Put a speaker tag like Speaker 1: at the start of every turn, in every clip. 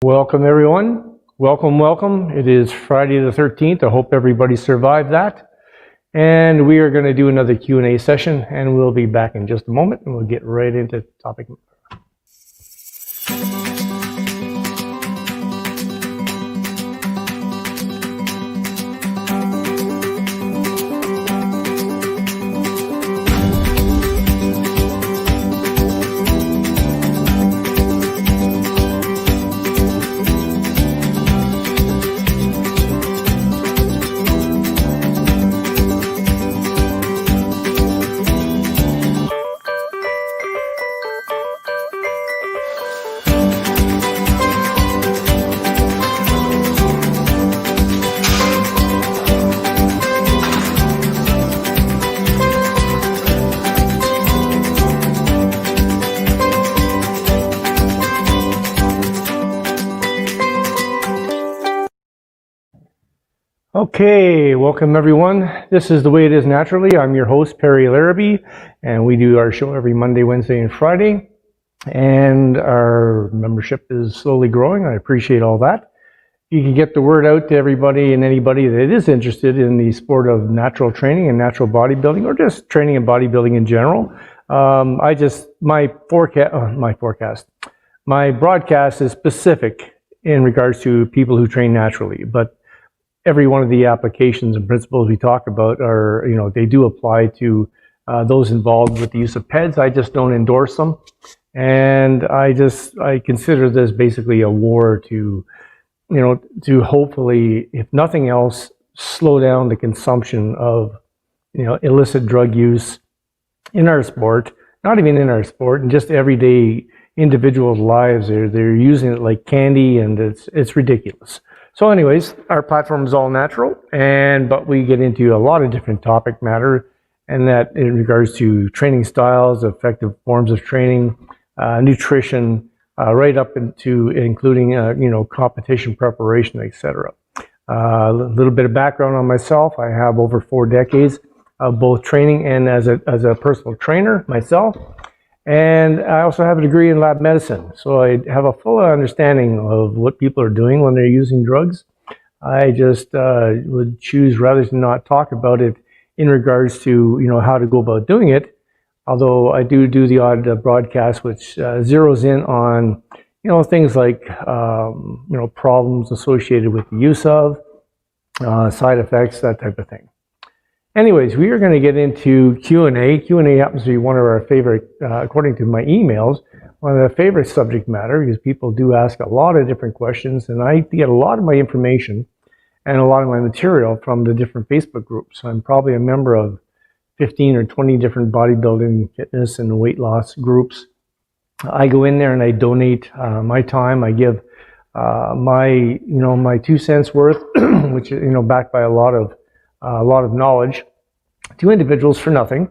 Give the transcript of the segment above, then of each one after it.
Speaker 1: Welcome everyone. Welcome. It is Friday the 13th. I hope everybody survived that. And we are going to do another Q&A session, and we'll be back in just a moment, and we'll get right into the topic. Okay, welcome everyone. This is The Way It Is Naturally. I'm your host, Perry Larrabee, and we do our show every Monday, Wednesday, and Friday. And our membership is slowly growing. I appreciate all that. You can get the word out to everybody and anybody that is interested in the sport of natural training and natural bodybuilding, or just training and bodybuilding in general. My broadcast is specific in regards to people who train naturally, but every one of the applications and principles we talk about are, they do apply to those involved with the use of PEDs. I just don't endorse them. And I consider this basically a war to hopefully, if nothing else, slow down the consumption of, illicit drug use in our sport, not even in our sport, and just everyday individuals' lives. They're using it like candy, and it's ridiculous. So anyways, our platform is all natural, but we get into a lot of different topic matter, and that in regards to training styles, effective forms of training, nutrition, right up into including competition preparation, etc. A little bit of background on myself. I have over 4 decades of both training and as a personal trainer myself. And I also have a degree in lab medicine, so I have a full understanding of what people are doing when they're using drugs. I just would choose rather to not talk about it in regards to how to go about doing it, although I do the odd broadcast which zeroes in on things like problems associated with the use of, side effects, that type of thing. Anyways, we are going to get into Q&A. Q&A happens to be one of our favorite, according to my emails, one of the favorite subject matter, because people do ask a lot of different questions, and I get a lot of my information and a lot of my material from the different Facebook groups. I'm probably a member of 15 or 20 different bodybuilding, fitness, and weight loss groups. I go in there and I donate my time. I give my 2 cents worth, which is backed by a lot of knowledge, to individuals for nothing.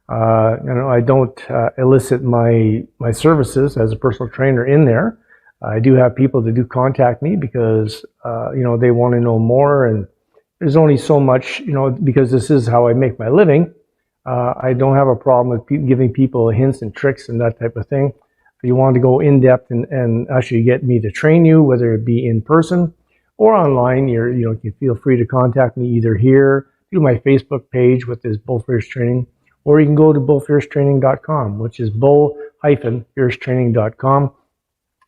Speaker 1: I don't elicit my services as a personal trainer in there. I do have people that do contact me because they want to know more, and there's only so much, because this is how I make my living. I don't have a problem with giving people hints and tricks and that type of thing. If you want to go in depth and actually get me to train you, whether it be in person or online, you can feel free to contact me either here through my Facebook page with this Bull Fierce Training, or you can go to bullfiercetraining.com, which is bull-fiercetraining.com,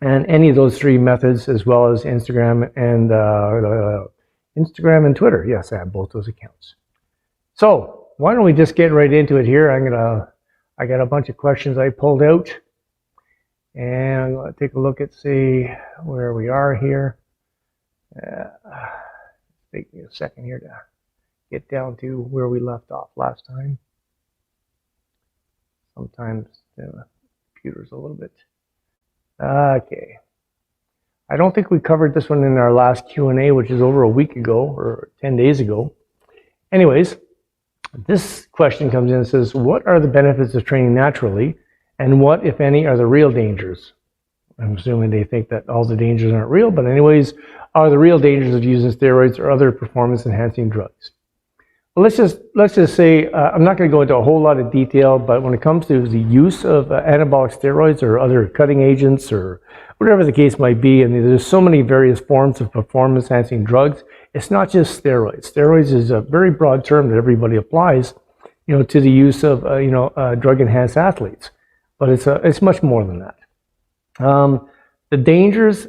Speaker 1: and any of those 3 methods, as well as Instagram and Twitter. Yes, I have both those accounts. So why don't we just get right into it here? I got a bunch of questions I pulled out, and I'm going to take a look at see where we are here. Take me a second here to get down to where we left off last time. Sometimes the computer's a little bit... Okay. I don't think we covered this one in our last Q&A, which is over a week ago, or 10 days ago. Anyways, this question comes in and says, what are the benefits of training naturally, and what, if any, are the real dangers? I'm assuming they think that all the dangers aren't real, but anyways, are the real dangers of using steroids or other performance-enhancing drugs? let's just say I'm not going to go into a whole lot of detail, but when it comes to the use of anabolic steroids or other cutting agents or whatever the case might be, and there's so many various forms of performance-enhancing drugs. It's not just steroids. Steroids is a very broad term that everybody applies, to the use of drug-enhanced athletes, but it's much more than that. The dangers,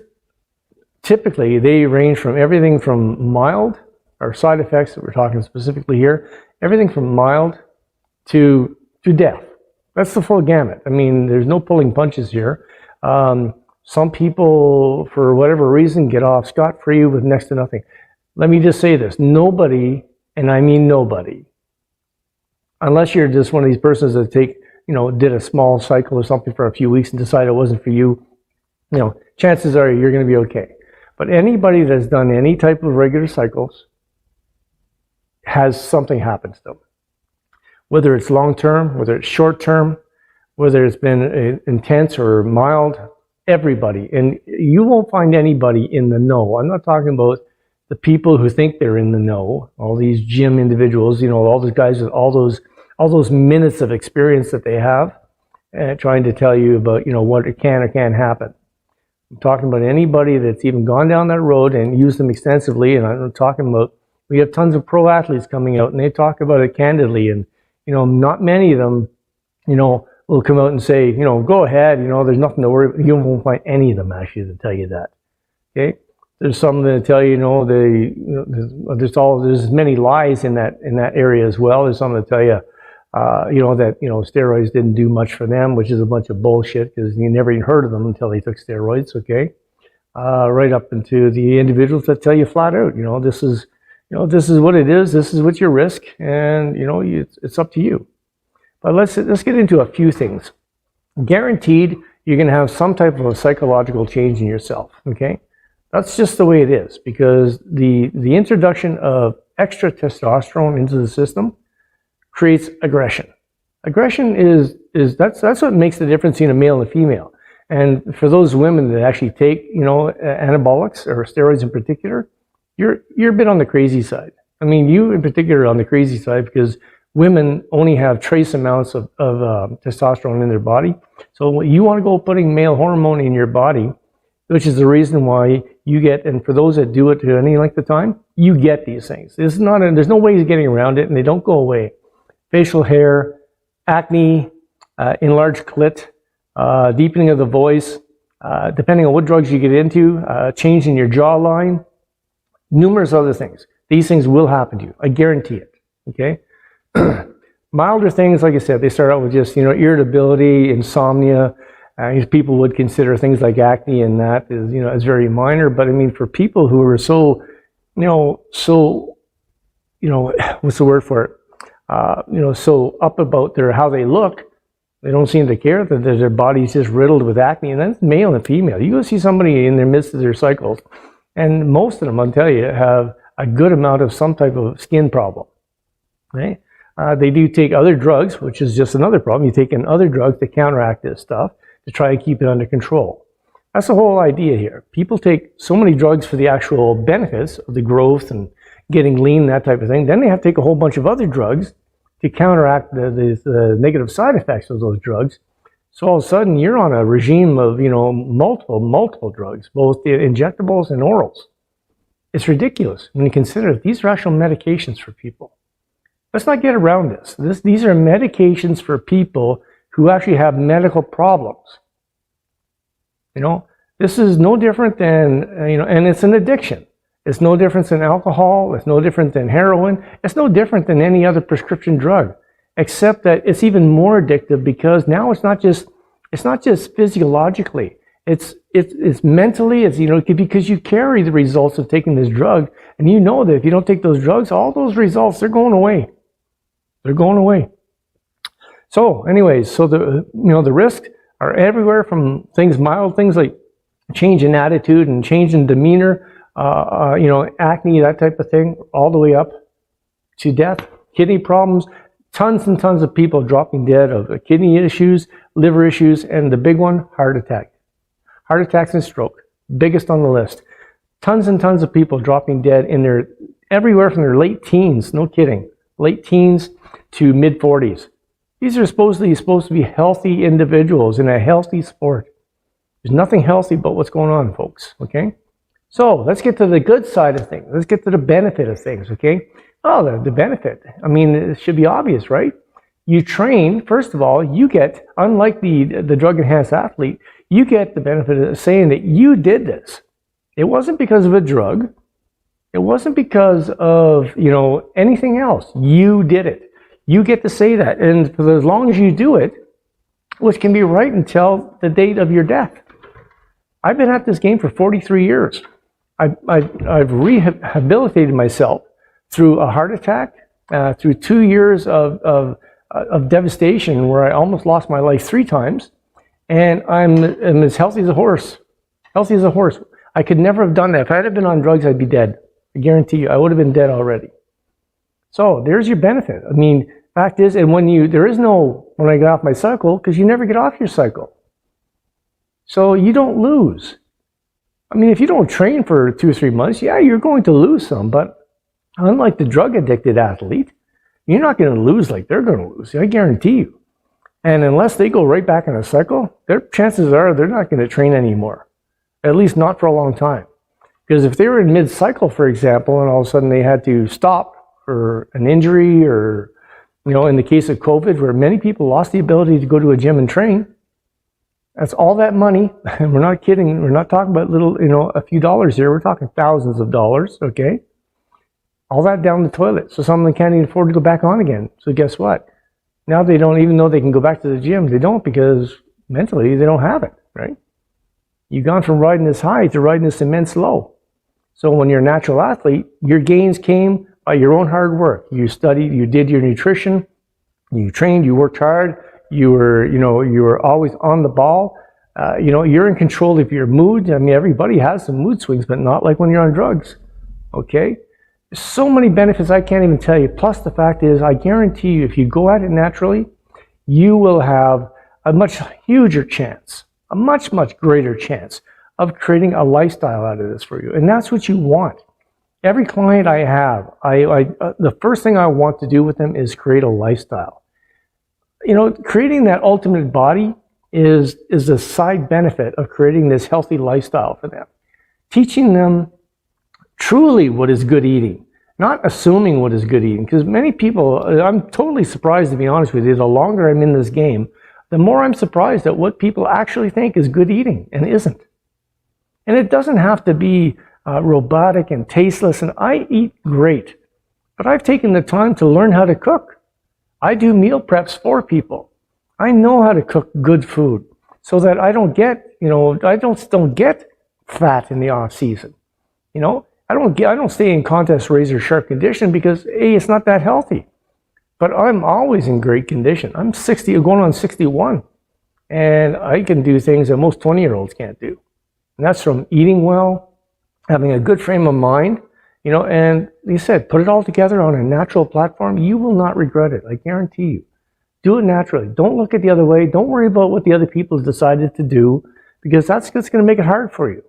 Speaker 1: typically, they range from everything from mild, or side effects that we're talking specifically here, everything from mild to death. That's the full gamut. I mean, there's no pulling punches here. Some people, for whatever reason, get off scot-free with next to nothing. Let me just say this. Nobody, and I mean nobody, unless you're just one of these persons that did a small cycle or something for a few weeks and decided it wasn't for you, chances are you're going to be okay. But anybody that's done any type of regular cycles has something happen to them. Whether it's long-term, whether it's short-term, whether it's been intense or mild, everybody. And you won't find anybody in the know. I'm not talking about the people who think they're in the know, all these gym individuals, all those guys with all those minutes of experience that they have, trying to tell you about, what it can or can't happen. I'm talking about anybody that's even gone down that road and used them extensively, and I'm talking about, we have tons of pro athletes coming out and they talk about it candidly, and not many of them, will come out and say, go ahead, there's nothing to worry about. You won't find any of them actually to tell you that. Okay, there's some that tell you, there's many lies in that area as well. There's some that tell you, that steroids didn't do much for them, which is a bunch of bullshit because you never even heard of them until they took steroids. Okay, right up into the individuals that tell you flat out, this is what it is. This is what your risk, and it's up to you. But let's get into a few things. Guaranteed, you're going to have some type of a psychological change in yourself. Okay, that's just the way it is, because the introduction of extra testosterone into the system creates aggression. Aggression is that's what makes the difference between a male and a female. And for those women that actually take anabolics or steroids in particular, you're a bit on the crazy side. I mean, you in particular are on the crazy side because women only have trace amounts of testosterone in their body. So you want to go putting male hormone in your body, which is the reason why you get, and for those that do it to any length of time, you get these things. There's no way of getting around it, and they don't go away. Facial hair, acne, enlarged clit, deepening of the voice, depending on what drugs you get into, change in your jawline, numerous other things. These things will happen to you. I guarantee it. Okay? Milder things, like I said, they start out with just irritability, insomnia. People would consider things like acne and that as very minor. But I mean, for people who are so what's the word for it? So up about how they look, they don't seem to care that their body's just riddled with acne. And that's male and female. You go see somebody in the midst of their cycles, and most of them, I'll tell you, have a good amount of some type of skin problem. Right? They do take other drugs, which is just another problem. You take in other drugs to counteract this stuff to try and keep it under control. That's the whole idea here. People take so many drugs for the actual benefits of the growth and getting lean, that type of thing. Then they have to take a whole bunch of other drugs to counteract the negative side effects of those drugs. So all of a sudden, you're on a regime of multiple drugs, both the injectables and orals. It's ridiculous when you consider that these are actual medications for people. Let's not get around this. These are medications for people who actually have medical problems. This is no different than, and it's an addiction. It's no different than alcohol. It's no different than heroin. It's no different than any other prescription drug, except that it's even more addictive because now it's not just physiologically. It's mentally. It's because you carry the results of taking this drug, and that if you don't take those drugs, all those results, they're going away. They're going away. So, anyways, the risks are everywhere from mild things like change in attitude and change in demeanor. Acne, that type of thing, all the way up to death, kidney problems, tons and tons of people dropping dead of kidney issues, liver issues, and the big one, heart attack. Heart attacks and stroke, biggest on the list. Tons and tons of people dropping dead everywhere from their late teens, no kidding, late teens to mid 40s. These are supposed to be healthy individuals in a healthy sport. There's nothing healthy but what's going on, folks, okay? So let's get to the good side of things. Let's get to the benefit of things, okay? Oh, the benefit. I mean, it should be obvious, right? You train, first of all, you get, unlike the drug-enhanced athlete, you get the benefit of saying that you did this. It wasn't because of a drug. It wasn't because of, anything else. You did it. You get to say that. And for as long as you do it, which can be right until the date of your death. I've been at this game for 43 years. I've rehabilitated myself through a heart attack, through 2 years of devastation where I almost lost my life 3 times, and I'm as healthy as a horse. Healthy as a horse. I could never have done that. If I had been on drugs, I'd be dead. I guarantee you, I would have been dead already. So there's your benefit. I mean, fact is, and when I get off my cycle, because you never get off your cycle. So you don't lose. I mean, if you don't train for 2 or 3 months, yeah, you're going to lose some, but unlike the drug-addicted athlete, you're not going to lose like they're going to lose. I guarantee you. And unless they go right back in a cycle, their chances are they're not going to train anymore. At least not for a long time. Because if they were in mid-cycle, for example, and all of a sudden they had to stop for an injury or, in the case of COVID, where many people lost the ability to go to a gym and train, that's all that money. And we're not kidding. We're not talking about a few dollars here. We're talking thousands of dollars, okay? All that down the toilet. So some of them can't even afford to go back on again. So guess what? Now they don't, even though they can go back to the gym, they don't because mentally they don't have it, right? You've gone from riding this high to riding this immense low. So when you're a natural athlete, your gains came by your own hard work. You studied, you did your nutrition, you trained, you worked hard, you were always on the ball. You're in control of your mood. I mean, everybody has some mood swings, but not like when you're on drugs, okay? So many benefits I can't even tell you. Plus the fact is, I guarantee you, if you go at it naturally, you will have a much huger chance, a much, much greater chance of creating a lifestyle out of this for you. And that's what you want. Every client I have, the first thing I want to do with them is create a lifestyle. Creating that ultimate body is a side benefit of creating this healthy lifestyle for them. Teaching them truly what is good eating, not assuming what is good eating. Because many people, I'm totally surprised, to be honest with you, the longer I'm in this game, the more I'm surprised at what people actually think is good eating and isn't. And it doesn't have to be robotic and tasteless, and I eat great, but I've taken the time to learn how to cook. I do meal preps for people. I know how to cook good food so that I don't get, I don't get fat in the off season. I don't stay in contest razor sharp condition because A, it's not that healthy. But I'm always in great condition. I'm 60, going on 61, and I can do things that most 20-year-olds can't do. And that's from eating well, having a good frame of mind, and like I said, put it all together on a natural platform. You will not regret it, I guarantee you. Do it naturally. Don't look at the other way. Don't worry about what the other people have decided to do, because that's going to make it hard for you.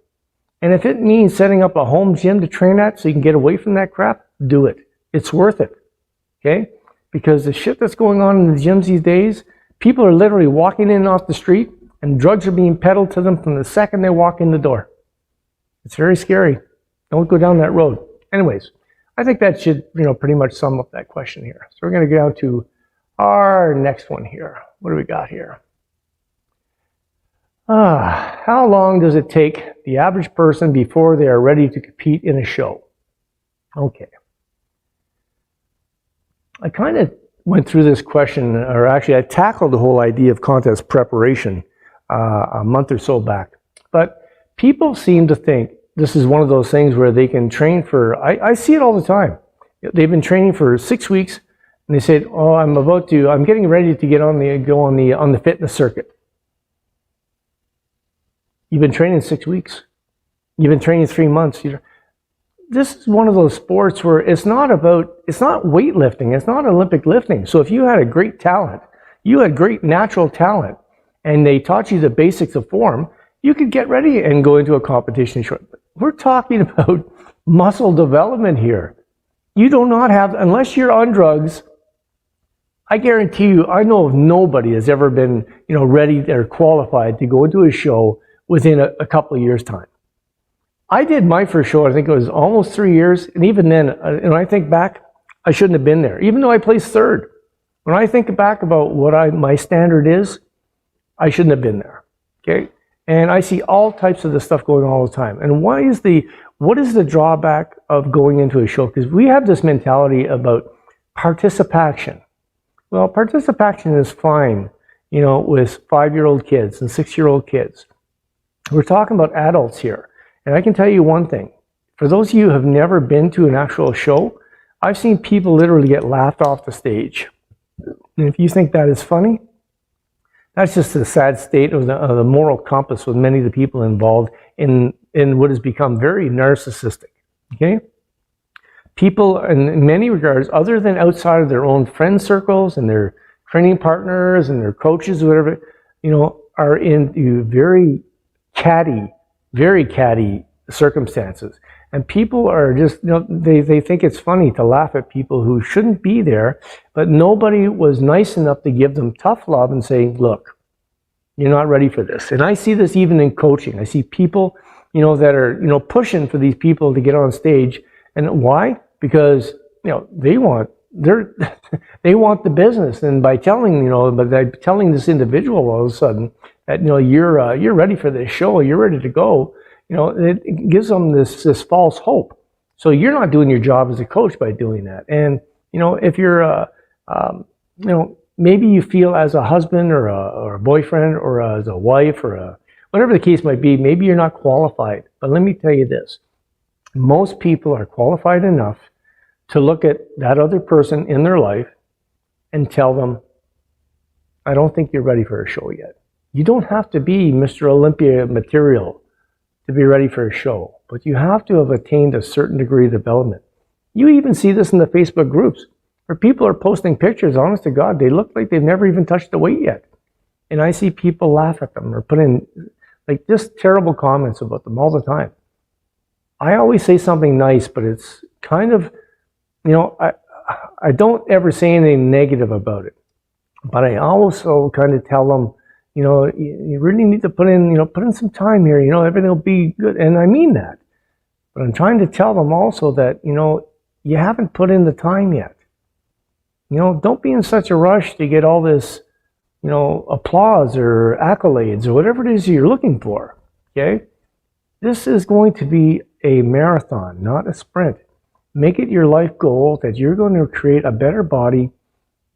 Speaker 1: And if it means setting up a home gym to train at so you can get away from that crap, do it. It's worth it, okay? Because the shit that's going on in the gyms these days, people are literally walking in off the street and drugs are being peddled to them from the second they walk in the door. It's very scary. Don't go down that road. Anyways, I think that should, pretty much sum up that question here. So we're going to go down to our next one here. What do we got here? How long does it take the average person before they are ready to compete in a show? Okay. I kind of went through this question, or actually I tackled the whole idea of contest preparation a month or so back. But people seem to think this is one of those things where they can train for, I see it all the time. They've been training for 6 weeks and they said, oh, I'm getting ready to go on the fitness circuit. You've been training 6 weeks. You've been training 3 months. This is one of those sports where it's not weightlifting. It's not Olympic lifting. So if you had a great talent, you had great natural talent, and they taught you the basics of form, you could get ready and go into a competition shortly. We're talking about muscle development here. You do not have, unless you're on drugs, I guarantee you, I know of nobody has ever been, ready or qualified to go into a show within a couple of years' time. I did my first show, I think it was almost 3 years, and even then, when I think back, I shouldn't have been there, even though I placed third. When I think back about what my standard is, I shouldn't have been there, okay? And I see all types of this stuff going on all the time. And what is the drawback of going into a show? Because we have this mentality about participation. Well, participation is fine, with 5-year-old kids and 6-year-old kids. We're talking about adults here. And I can tell you one thing. For those of you who have never been to an actual show, I've seen people literally get laughed off the stage. And if you think that is funny, that's just a sad state of the moral compass with many of the people involved in what has become very narcissistic. Okay? People, in many regards, other than outside of their own friend circles and their training partners and their coaches, whatever, are in very catty circumstances. And people are just, they think it's funny to laugh at people who shouldn't be there, but nobody was nice enough to give them tough love and say, look, you're not ready for this. And I see this even in coaching. I see people, that are, pushing for these people to get on stage. And why? Because, they want the business. And by telling, by telling this individual all of a sudden that, you're ready for this show, you're ready to go, it gives them this false hope. So you're not doing your job as a coach by doing that. And, if you're, maybe you feel as a husband or a boyfriend or as a wife or whatever the case might be, maybe you're not qualified. But let me tell you this. Most people are qualified enough to look at that other person in their life and tell them, I don't think you're ready for a show yet. You don't have to be Mr. Olympia material to be ready for a show, but you have to have attained a certain degree of development. You even see this in the Facebook groups where people are posting pictures, honest to God, they look like they've never even touched the weight yet. And I see people laugh at them or put in like just terrible comments about them all the time. I always say something nice, but it's kind of, I don't ever say anything negative about it. But I also kind of tell them, you really need to put in some time here, everything will be good. And I mean that. But I'm trying to tell them also that, you haven't put in the time yet. Don't be in such a rush to get all this, applause or accolades or whatever it is you're looking for. Okay? This is going to be a marathon, not a sprint. Make it your life goal that you're going to create a better body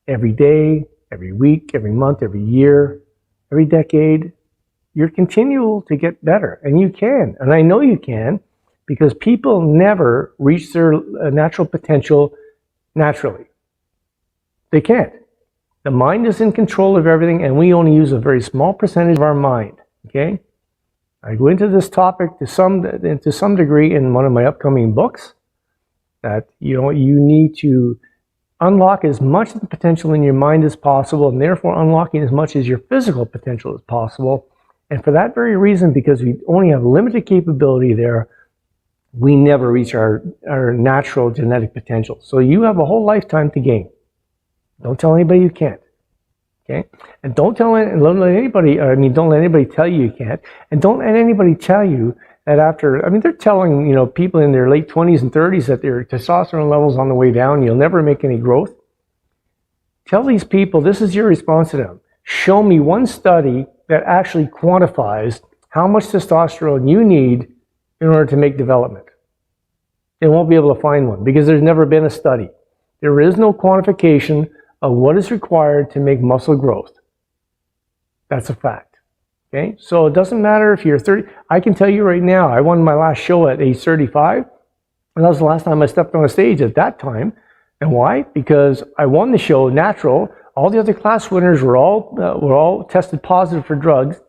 Speaker 1: every day, every week, every month, every year, every decade. You're continual to get better, and you can. And I know you can, because people never reach their natural potential naturally. They can't. The mind is in control of everything, and we only use a very small percentage of our mind. Okay? I go into this topic to some degree in one of my upcoming books, that you need to unlock as much of the potential in your mind as possible, and therefore unlocking as much as your physical potential as possible. And for that very reason, because we only have limited capability there, we never reach our natural genetic potential. So you have a whole lifetime to gain. Don't tell anybody you can't. Okay? And don't let anybody tell you you can't. And don't let anybody tell you that they're telling, people in their late 20s and 30s that their testosterone levels on the way down, you'll never make any growth. Tell these people, this is your response to them. Show me one study that actually quantifies how much testosterone you need in order to make development. They won't be able to find one because there's never been a study. There is no quantification of what is required to make muscle growth. That's a fact. Okay, so it doesn't matter if you're 30. I can tell you right now, I won my last show at age 35, and that was the last time I stepped on a stage at that time. And why? Because I won the show natural. All the other class winners were all tested positive for drugs,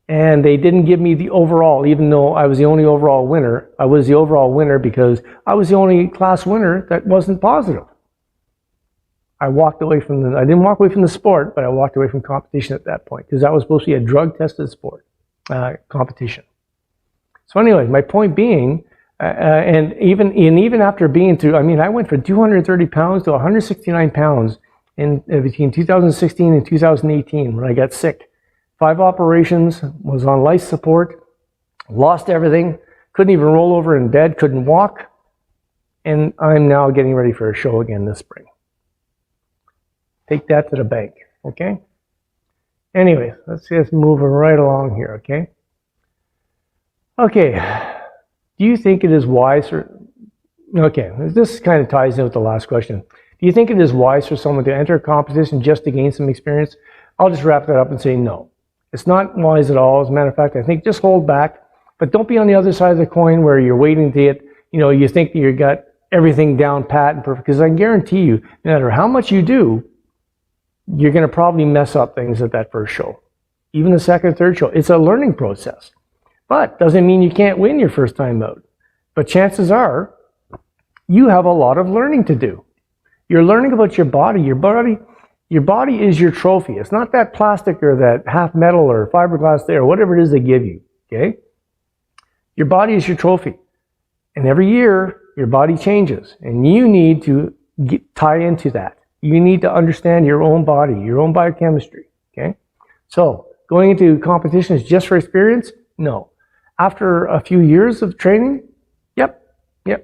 Speaker 1: and they didn't give me the overall, even though I was the only overall winner. I was the overall winner because I was the only class winner that wasn't positive. I didn't walk away from the sport, but I walked away from competition at that point because that was supposed to be a drug-tested sport, competition. So anyway, my point being And even after being through, I mean, I went from 230 pounds to 169 pounds in between 2016 and 2018 when I got sick. 5 operations, was on life support, lost everything, couldn't even roll over in bed, couldn't walk, and I'm now getting ready for a show again this spring. Take that to the bank, okay? Anyway, let's just move right along here, okay? Okay. Do you think it is wise okay, this kind of ties in with the last question. Do you think it is wise for someone to enter a competition just to gain some experience? I'll just wrap that up and say no. It's not wise at all. As a matter of fact, I think just hold back, but don't be on the other side of the coin where you're waiting to get, you think that you got everything down pat and perfect, because I guarantee you, no matter how much you do, you're going to probably mess up things at that first show. Even the second or third show. It's a learning process. But doesn't mean you can't win your first time out. But chances are, you have a lot of learning to do. You're learning about your body. Your body is your trophy. It's not that plastic or that half metal or fiberglass there, or whatever it is they give you, okay? Your body is your trophy. And every year, your body changes. And you need to tie into that. You need to understand your own body, your own biochemistry, okay? So, going into competitions just for experience? No. After a few years of training, yep,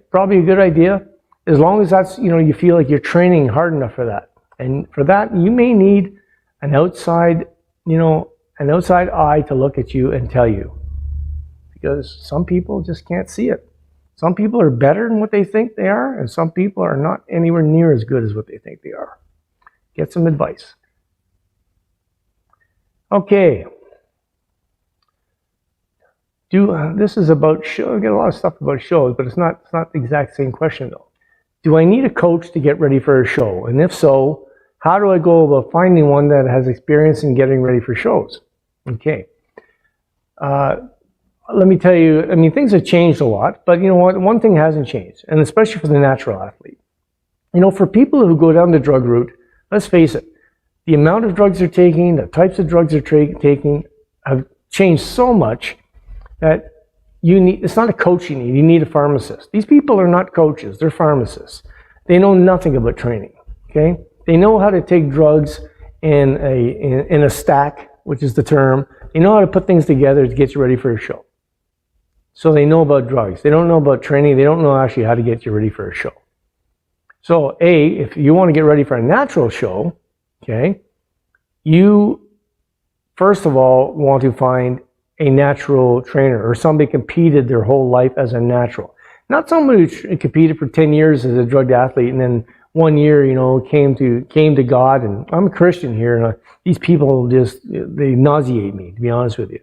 Speaker 1: probably a good idea. As long as that's, you feel like you're training hard enough for that. And for that, you may need an outside eye to look at you and tell you. Because some people just can't see it. Some people are better than what they think they are, and some people are not anywhere near as good as what they think they are. Get some advice. Okay. This is about show. I get a lot of stuff about shows, but it's not the exact same question though. Do I need a coach to get ready for a show? And if so, how do I go about finding one that has experience in getting ready for shows? Okay. Let me tell you, I mean, things have changed a lot, but you know what? One thing hasn't changed, and especially for the natural athlete. For people who go down the drug route, let's face it, the amount of drugs they're taking, the types of drugs they're taking have changed so much that it's not a coach you need a pharmacist. These people are not coaches, they're pharmacists. They know nothing about training, okay? They know how to take drugs in a stack, which is the term. They know how to put things together to get you ready for a show. So they know about drugs. They don't know about training. They don't know actually how to get you ready for a show. So if you want to get ready for a natural show, okay, you first of all want to find a natural trainer or somebody competed their whole life as a natural. Not somebody who competed for 10 years as a drug athlete and then 1 year, came to God. And I'm a Christian here, and these people they nauseate me, to be honest with you.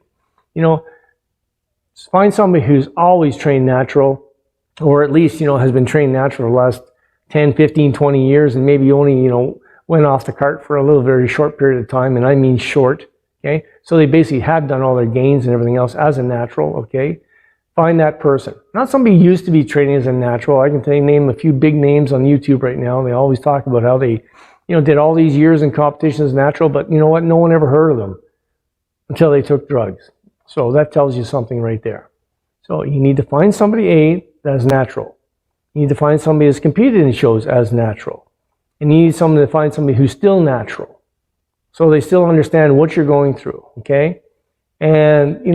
Speaker 1: Find somebody who's always trained natural, or at least, has been trained natural the last 10, 15, 20 years, and maybe only, went off the cart for a little very short period of time, and I mean short, okay? So they basically have done all their gains and everything else as a natural, okay? Find that person. Not somebody who used to be training as a natural. I can name a few big names on YouTube right now. They always talk about how they, did all these years in competitions natural, but you know what? No one ever heard of them until they took drugs. So that tells you something right there. So you need to find somebody, that is natural. You need to find somebody that's competed in shows as natural. And you need to find somebody who's still natural. So they still understand what you're going through, okay? And,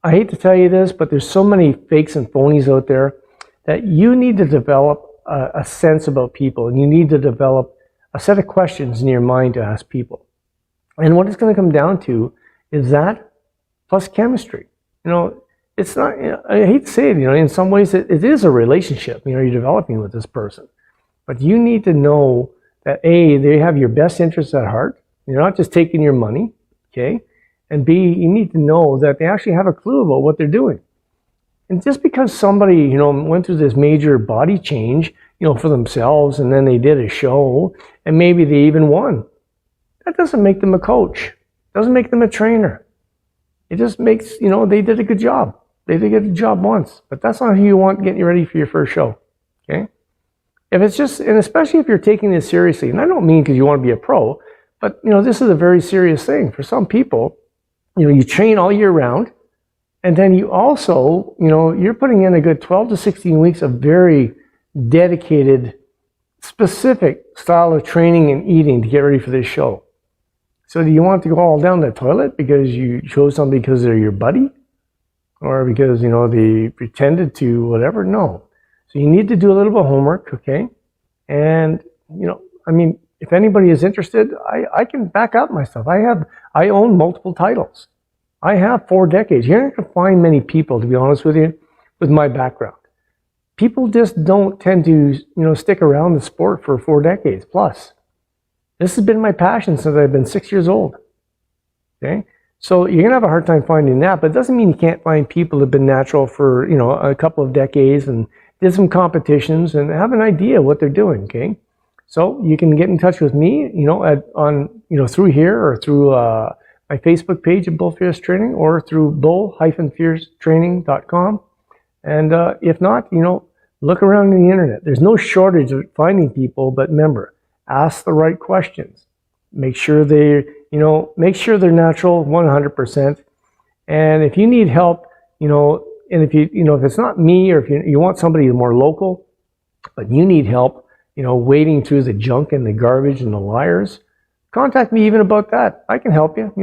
Speaker 1: I hate to tell you this, but there's so many fakes and phonies out there that you need to develop a sense about people, and you need to develop a set of questions in your mind to ask people. And what it's going to come down to is that plus chemistry. It's not, I hate to say it, in some ways it is a relationship, you're developing with this person. But you need to know that they have your best interests at heart. You're not just taking your money, okay? And B, you need to know that they actually have a clue about what they're doing. And just because somebody, went through this major body change, for themselves, and then they did a show, and maybe they even won, that doesn't make them a coach. It doesn't make them a trainer. It just makes, they did a good job. They did a good job once, but that's not who you want getting you ready for your first show, okay? If it's just, and especially if you're taking this seriously, and I don't mean because you want to be a pro, but, this is a very serious thing. For some people, you train all year round, And then you also, you're putting in a good 12 to 16 weeks of very dedicated, specific style of training and eating to get ready for this show. So do you want to go all down the toilet because you chose something because they're your buddy? Or because, they pretended to whatever? No. So you need to do a little bit of homework, okay? And, if anybody is interested, I can back up myself. I own multiple titles. I have 4 decades. You're not going to find many people, to be honest with you, with my background. People just don't tend to, stick around the sport for 4 decades plus. This has been my passion since I've been 6 years old. Okay? So you're going to have a hard time finding that, but it doesn't mean you can't find people that have been natural for, a couple of decades and did some competitions and have an idea what they're doing, okay? So you can get in touch with me, through here or through my Facebook page at Bull Fierce Training or through bull-fiercetraining.com. And if not, look around in the internet. There's no shortage of finding people, but remember, ask the right questions. Make sure they're natural 100%. And if you need help, and if if it's not me or if you want somebody more local, but you need help, wading through the junk and the garbage and the liars, contact me even about that. I can help you,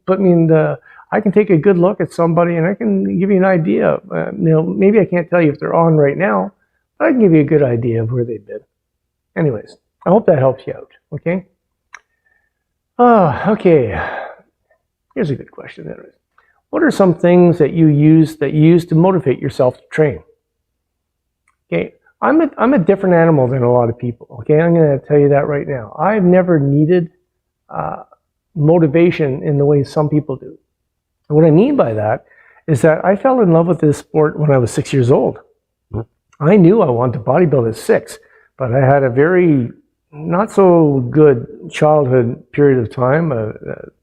Speaker 1: put me in I can take a good look at somebody and I can give you an idea. Maybe I can't tell you if they're on right now, but I can give you a good idea of where they've been. Anyways, I hope that helps you out, okay? Okay. Here's a good question. What are some things that you use to motivate yourself to train? Okay, I'm a different animal than a lot of people. Okay, I'm going to tell you that right now. I've never needed motivation in the way some people do. And what I mean by that is that I fell in love with this sport when I was 6 years old. I knew I wanted to bodybuild at 6, but I had a very not so good childhood period of time, a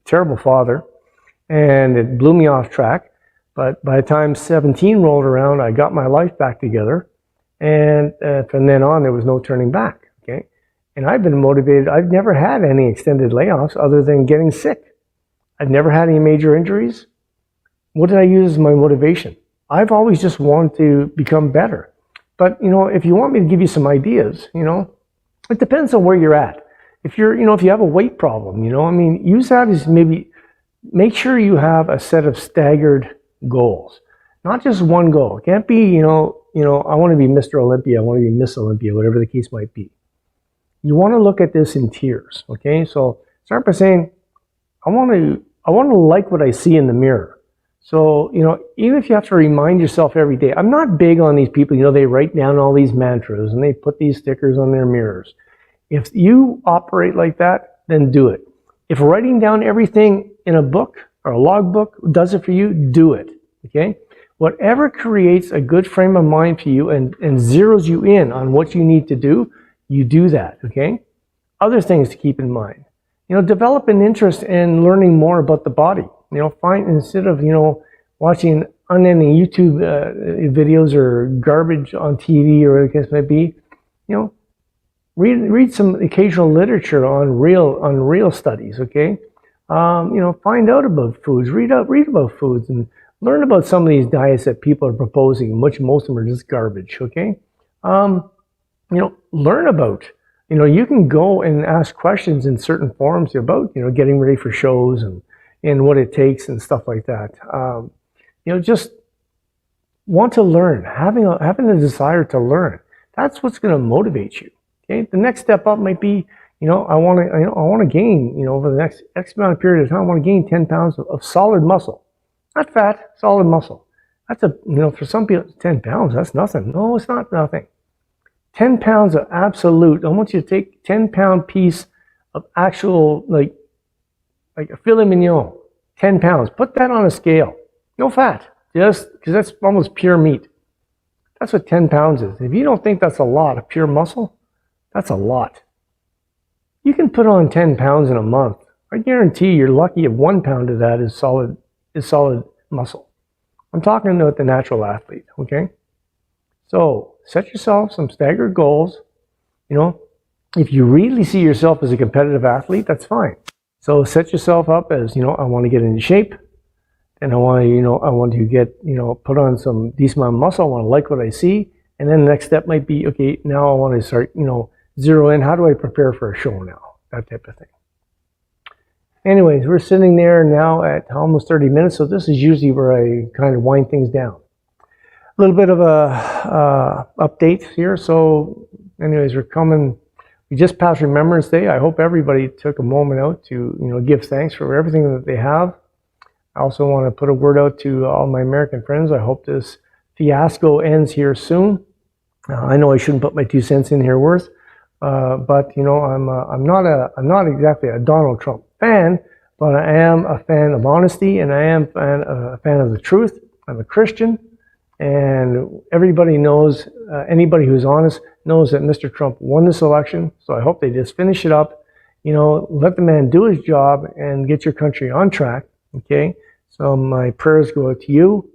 Speaker 1: terrible father, and it blew me off track. But by the time 17 rolled around, I got my life back together, and from then on, there was no turning back, okay? And I've been motivated. I've never had any extended layoffs other than getting sick. I've never had any major injuries. What did I use as my motivation? I've always just wanted to become better. But, if you want me to give you some ideas, it depends on where you're at. If you're, if you have a weight problem, use that as maybe, make sure you have a set of staggered goals, not just one goal. It can't be, I want to be Mr. Olympia, I want to be Miss Olympia, whatever the case might be. You want to look at this in tiers, okay? So start by saying, I want to like what I see in the mirror. So, even if you have to remind yourself every day, I'm not big on these people, they write down all these mantras and they put these stickers on their mirrors. If you operate like that, then do it. If writing down everything in a book or a logbook does it for you, do it, okay? Whatever creates a good frame of mind for you and zeroes you in on what you need to do, you do that, okay? Other things to keep in mind. Develop an interest in learning more about the body. Instead of, watching unending YouTube videos or garbage on TV or whatever the case might be, read some occasional literature on real studies, okay? Find out about foods, read about foods and learn about some of these diets that people are proposing, which most of them are just garbage, okay? Learn about, you can go and ask questions in certain forums about, getting ready for shows and what it takes and stuff like that. Just want to learn, having a desire to learn. That's what's going to motivate you. Okay. The next step up might be, I want to gain, over the next X amount of period of time, I want to gain 10 pounds of solid muscle, not fat, solid muscle. That's for some people, 10 pounds, that's nothing. No, it's not nothing. 10 pounds of absolute. I want you to take 10-pound piece of actual, like a filet mignon, 10 pounds. Put that on a scale. No fat, just because that's almost pure meat. That's what 10 pounds is. If you don't think that's a lot of pure muscle, that's a lot. You can put on 10 pounds in a month. I guarantee you're lucky if 1 pound of that is solid muscle. I'm talking about the natural athlete, okay? So set yourself some staggered goals. If you really see yourself as a competitive athlete, that's fine. So set yourself up as, I want to get into shape. then I want to, I want to get, put on some decent amount of muscle. I want to like what I see. And then the next step might be, okay, now I want to start, zero in. How do I prepare for a show now? That type of thing. Anyways, we're sitting there now at almost 30 minutes. So this is usually where I kind of wind things down. A little bit of a update here. So anyways, we just passed Remembrance Day. I hope everybody took a moment out to, give thanks for everything that they have. I also want to put a word out to all my American friends. I hope this fiasco ends here soon. I know I shouldn't put my 2 cents in here worth, but I'm not exactly a Donald Trump fan, but I am a fan of honesty, and I am a fan of the truth. I'm a Christian, and everybody knows, anybody who's honest knows that Mr. Trump won this election. So I hope they just finish it up. Let the man do his job and get your country on track. Okay, so my prayers go out to you.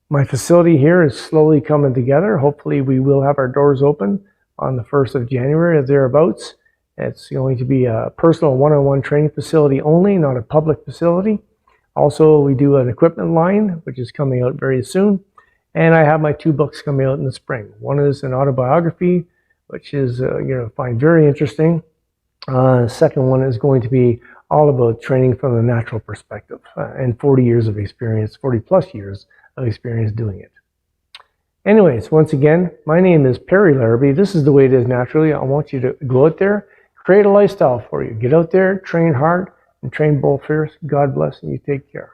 Speaker 1: My facility here is slowly coming together. Hopefully we will have our doors open on the 1st of January or thereabouts. It's going to be a personal one-on-one training facility only, not a public facility. Also, we do an equipment line, which is coming out very soon. And I have my 2 books coming out in the spring. One is an autobiography, which is you're going to find very interesting. The second one is going to be all about training from the natural perspective and 40 years of experience, 40 plus years of experience doing it. Anyways, once again, my name is Perry Larrabee. This is the way it is naturally. I want you to go out there, create a lifestyle for you. Get out there, train hard, and train bull fierce. God bless, and you take care.